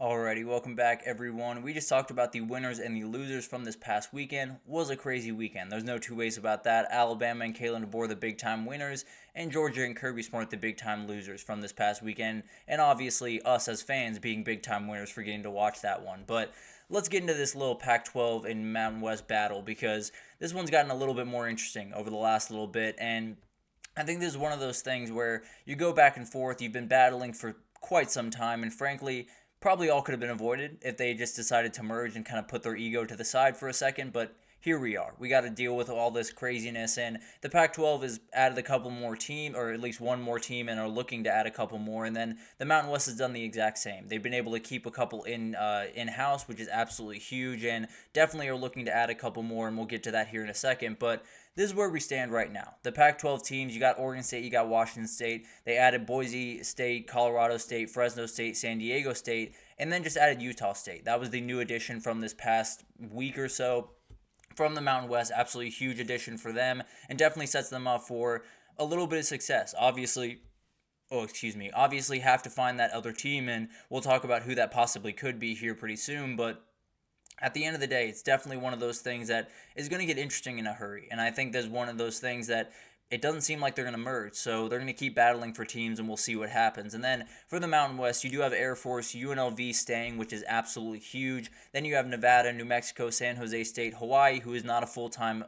Alrighty, welcome back everyone. We just talked about the winners and the losers from this past weekend. Was a crazy weekend. There's no two ways about that. Alabama and Kalen DeBoer the big time winners, and Georgia and Kirby Smart the big time losers from this past weekend. And obviously us as fans being big time winners for getting to watch that one. But let's get into this little Pac-12 and Mountain West battle because this one's gotten a little bit more interesting over the last little bit, and I think this is one of those things where you go back and forth. You've been battling for quite some time, and frankly, probably all could have been avoided if they just decided to merge and kind of put their ego to the side for a second. But here we are. We got to deal with all this craziness, and the Pac-12 has added a couple more team, or at least one more team, and are looking to add a couple more. And then the Mountain West has done the exact same. They've been able to keep a couple in-house, which is absolutely huge, and definitely are looking to add a couple more, and we'll get to that here in a second. But this is where we stand right now. The Pac-12 teams, you got Oregon State, you got Washington State. They added Boise State, Colorado State, Fresno State, San Diego State, and then just added Utah State. That was the new addition from this past week or so from the Mountain West. Absolutely huge addition for them, and definitely sets them up for a little bit of success. Obviously have to find that other team, and we'll talk about who that possibly could be here pretty soon, but at the end of the day, it's definitely one of those things that is going to get interesting in a hurry. And I think there's one of those things that it doesn't seem like they're going to merge. So they're going to keep battling for teams, and we'll see what happens. And then for the Mountain West, you do have Air Force, UNLV staying, which is absolutely huge. Then you have Nevada, New Mexico, San Jose State, Hawaii, who is not a full-time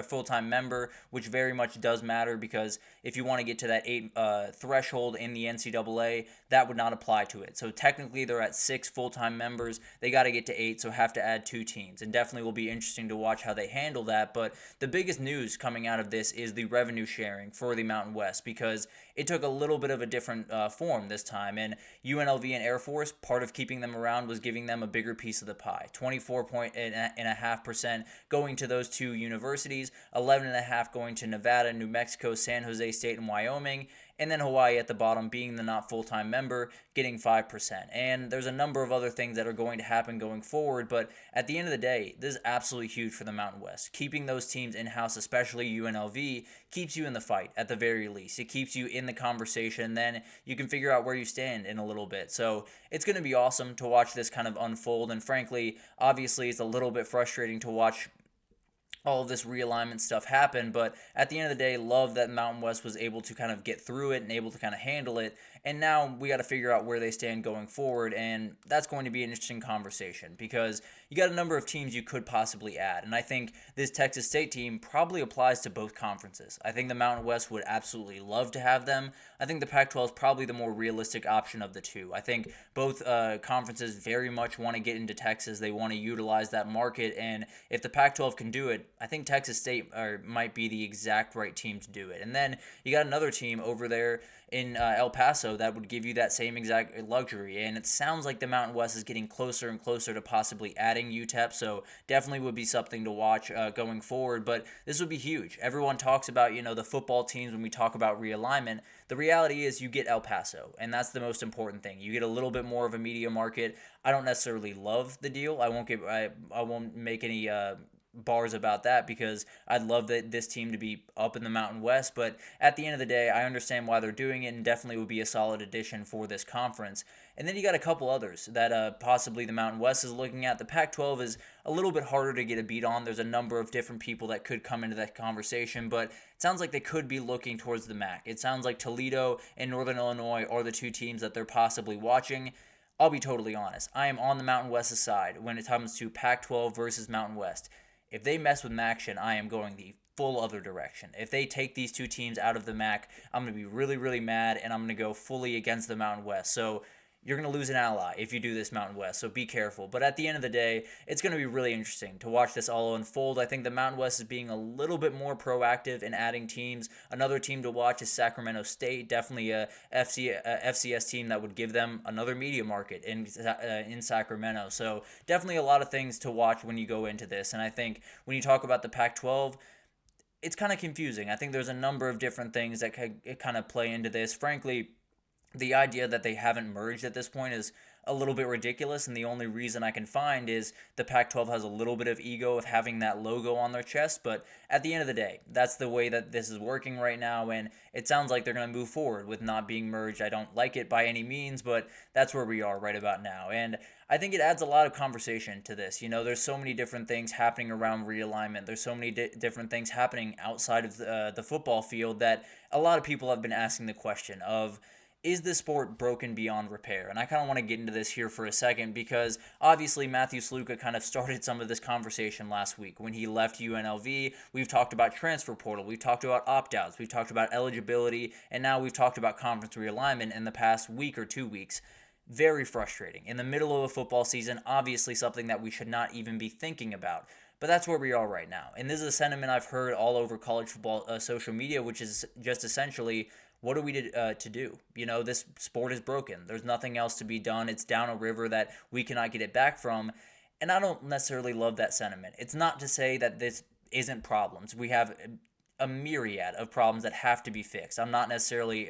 full-time member, which very much does matter because if you want to get to that 8 threshold in the NCAA, that would not apply to it. So technically they're at 6 full-time members. They got to get to 8, so have to add 2 teams, and definitely will be interesting to watch how they handle that. But the biggest news coming out of this is the revenue sharing for the Mountain West, because it took a little bit of a different form this time, and UNLV and Air Force, part of keeping them around was giving them a bigger piece of the pie. 24.5% going to those two universities, 11.5% going to Nevada, New Mexico, San Jose State, and Wyoming, and then Hawaii at the bottom being the not full-time member, getting 5%. And there's a number of other things that are going to happen going forward, but at the end of the day, this is absolutely huge for the Mountain West. Keeping those teams in-house, especially UNLV, keeps you in the fight at the very least. It keeps you in the conversation, then you can figure out where you stand in a little bit. So it's going to be awesome to watch this kind of unfold, and frankly, obviously it's a little bit frustrating to watch all of this realignment stuff happen, but at the end of the day, love that Mountain West was able to kind of get through it and able to kind of handle it, and now we got to figure out where they stand going forward, and that's going to be an interesting conversation because you got a number of teams you could possibly add, and I think this Texas State team probably applies to both conferences. I think the Mountain West would absolutely love to have them. I think the Pac-12 is probably the more realistic option of the two. I think both conferences very much want to get into Texas. They want to utilize that market, and if the Pac-12 can do it, I think Texas State might be the exact right team to do it. And then you got another team over there in El Paso that would give you that same exact luxury. And it sounds like the Mountain West is getting closer and closer to possibly adding UTEP, so definitely would be something to watch going forward. But this would be huge. Everyone talks about, the football teams when we talk about realignment. The reality is you get El Paso, and that's the most important thing. You get a little bit more of a media market. I don't necessarily love the deal. I won't make any bars about that because I'd love this team to be up in the Mountain West, but at the end of the day, I understand why they're doing it and definitely would be a solid addition for this conference. And then you got a couple others that possibly the Mountain West is looking at. The Pac-12 is a little bit harder to get a beat on. There's a number of different people that could come into that conversation, but it sounds like they could be looking towards the MAC. It sounds like Toledo and Northern Illinois are the two teams that they're possibly watching. I'll be totally honest. I am on the Mountain West's side when it comes to Pac-12 versus Mountain West. If they mess with MACtion, I am going the full other direction. If they take these two teams out of the MAC, I'm going to be really, really mad, and I'm going to go fully against the Mountain West. So you're going to lose an ally if you do this Mountain West, so be careful. But at the end of the day, it's going to be really interesting to watch this all unfold. I think the Mountain West is being a little bit more proactive in adding teams. Another team to watch is Sacramento State, definitely a FCS team that would give them another media market in Sacramento. So definitely a lot of things to watch when you go into this. And I think when you talk about the Pac-12, it's kind of confusing. I think there's a number of different things that could kind of play into this. Frankly, the idea that they haven't merged at this point is a little bit ridiculous, and the only reason I can find is the Pac-12 has a little bit of ego of having that logo on their chest, but at the end of the day, that's the way that this is working right now, and it sounds like they're going to move forward with not being merged. I don't like it by any means, but that's where we are right about now, and I think it adds a lot of conversation to this. There's so many different things happening around realignment. There's so many different things happening outside of the football field that a lot of people have been asking the question of, is the sport broken beyond repair? And I kind of want to get into this here for a second because obviously Matthew Sluka kind of started some of this conversation last week when he left UNLV. We've talked about transfer portal, we've talked about opt-outs, we've talked about eligibility, and now we've talked about conference realignment in the past week or 2 weeks. Very frustrating. In the middle of a football season, obviously something that we should not even be thinking about. But that's where we are right now. And this is a sentiment I've heard all over college football social media, which is just essentially, what are we to do? This sport is broken. There's nothing else to be done. It's down a river that we cannot get it back from. And I don't necessarily love that sentiment. It's not to say that this isn't problems. We have a myriad of problems that have to be fixed. I'm not necessarily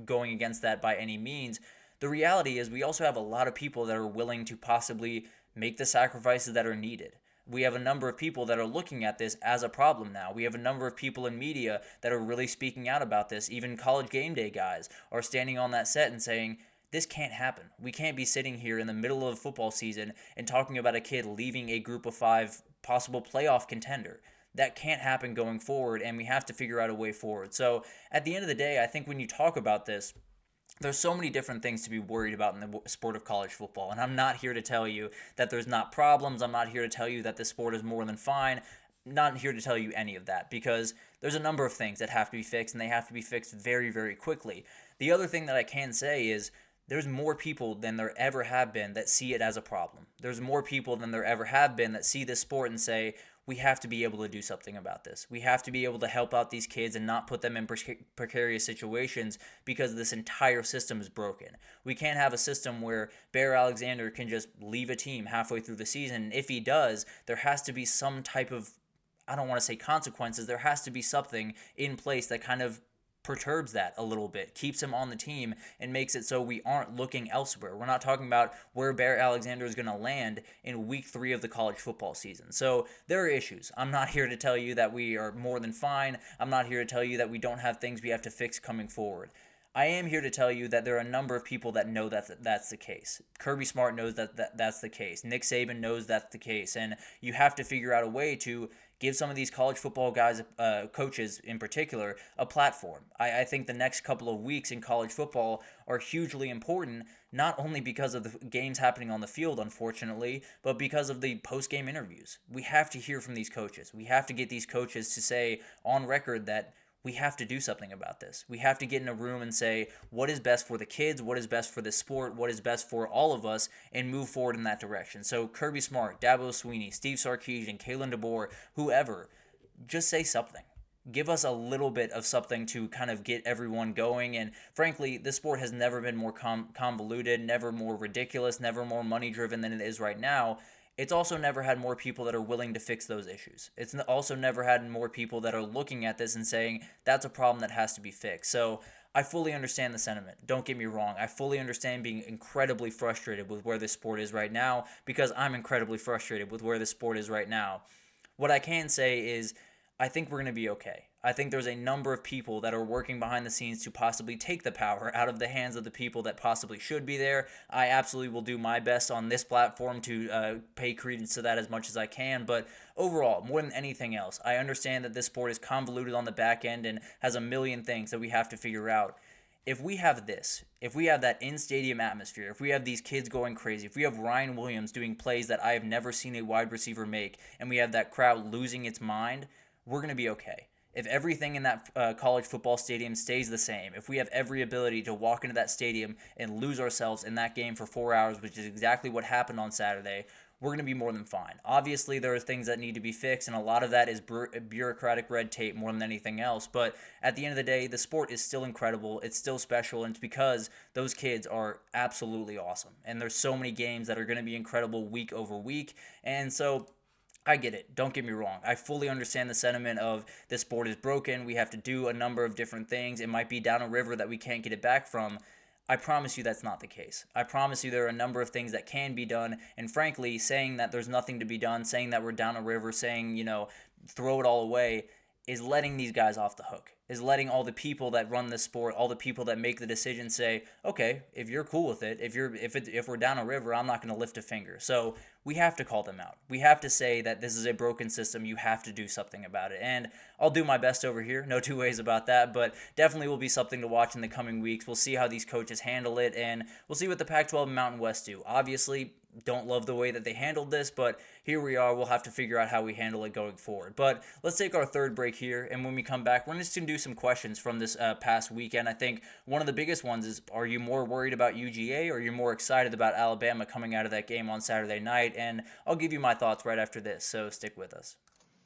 going against that by any means. The reality is we also have a lot of people that are willing to possibly make the sacrifices that are needed. We have a number of people that are looking at this as a problem now. We have a number of people in media that are really speaking out about this. Even college game day guys are standing on that set and saying, this can't happen. We can't be sitting here in the middle of a football season and talking about a kid leaving a group of 5 possible playoff contender. That can't happen going forward, and we have to figure out a way forward. So at the end of the day, I think when you talk about this, there's so many different things to be worried about in the sport of college football, and I'm not here to tell you that there's not problems. I'm not here to tell you that this sport is more than fine. I'm not here to tell you any of that because there's a number of things that have to be fixed, and they have to be fixed very, very quickly. The other thing that I can say is there's more people than there ever have been that see it as a problem. There's more people than there ever have been that see this sport and say, we have to be able to do something about this. We have to be able to help out these kids and not put them in precarious situations because this entire system is broken. We can't have a system where Bear Alexander can just leave a team halfway through the season. If he does, there has to be some type of, I don't want to say consequences, there has to be something in place that kind of perturbs that a little bit, keeps him on the team, and makes it so we aren't looking elsewhere. We're not talking about where Bear Alexander is going to land in week 3 of the college football season. So there are issues. I'm not here to tell you that we are more than fine. I'm not here to tell you that we don't have things we have to fix coming forward. I am here to tell you that there are a number of people that know that that's the case. Kirby Smart knows that that's the case. Nick Saban knows that's the case. And you have to figure out a way to give some of these college football guys, coaches in particular, a platform. I think the next couple of weeks in college football are hugely important, not only because of the games happening on the field, unfortunately, but because of the post-game interviews. We have to hear from these coaches. We have to get these coaches to say on record that we have to do something about this. We have to get in a room and say what is best for the kids, what is best for the sport, what is best for all of us, and move forward in that direction. So Kirby Smart, Dabo Sweeney, Steve Sarkisian, Kalen DeBoer, whoever, just say something. Give us a little bit of something to kind of get everyone going. And frankly, this sport has never been more convoluted, never more ridiculous, never more money-driven than it is right now. It's also never had more people that are willing to fix those issues. It's also never had more people that are looking at this and saying, that's a problem that has to be fixed. So I fully understand the sentiment. Don't get me wrong. I fully understand being incredibly frustrated with where this sport is right now because I'm incredibly frustrated with where this sport is right now. What I can say is I think we're going to be okay. I think there's a number of people that are working behind the scenes to possibly take the power out of the hands of the people that possibly should be there. I absolutely will do my best on this platform to pay credence to that as much as I can. But overall, more than anything else, I understand that this sport is convoluted on the back end and has a million things that we have to figure out. If we have this, if we have that in-stadium atmosphere, if we have these kids going crazy, if we have Ryan Williams doing plays that I have never seen a wide receiver make, and we have that crowd losing its mind, we're going to be okay. If everything in that college football stadium stays the same, if we have every ability to walk into that stadium and lose ourselves in that game for 4 hours, which is exactly what happened on Saturday, we're going to be more than fine. Obviously, there are things that need to be fixed, and a lot of that is bureaucratic red tape more than anything else. But at the end of the day, the sport is still incredible. It's still special, and it's because those kids are absolutely awesome. And there's so many games that are going to be incredible week over week. And so I get it. Don't get me wrong. I fully understand the sentiment of this sport is broken. We have to do a number of different things. It might be down a river that we can't get it back from. I promise you that's not the case. I promise you there are a number of things that can be done, and frankly, saying that there's nothing to be done, saying that we're down a river, saying, throw it all away, is letting these guys off the hook, is letting all the people that run this sport, all the people that make the decision say, okay, if you're cool with it, if we're down a river, I'm not going to lift a finger. So we have to call them out. We have to say that this is a broken system. You have to do something about it. And I'll do my best over here. No two ways about that, but definitely will be something to watch in the coming weeks. We'll see how these coaches handle it, and we'll see what the Pac-12 and Mountain West do. Obviously, don't love the way that they handled this, but here we are. We'll have to figure out how we handle it going forward. But let's take our third break here, and when we come back, we're just going to do some questions from this past weekend. I think one of the biggest ones is, are you more worried about UGA, or are you more excited about Alabama coming out of that game on Saturday night? And I'll give you my thoughts right after this, so stick with us.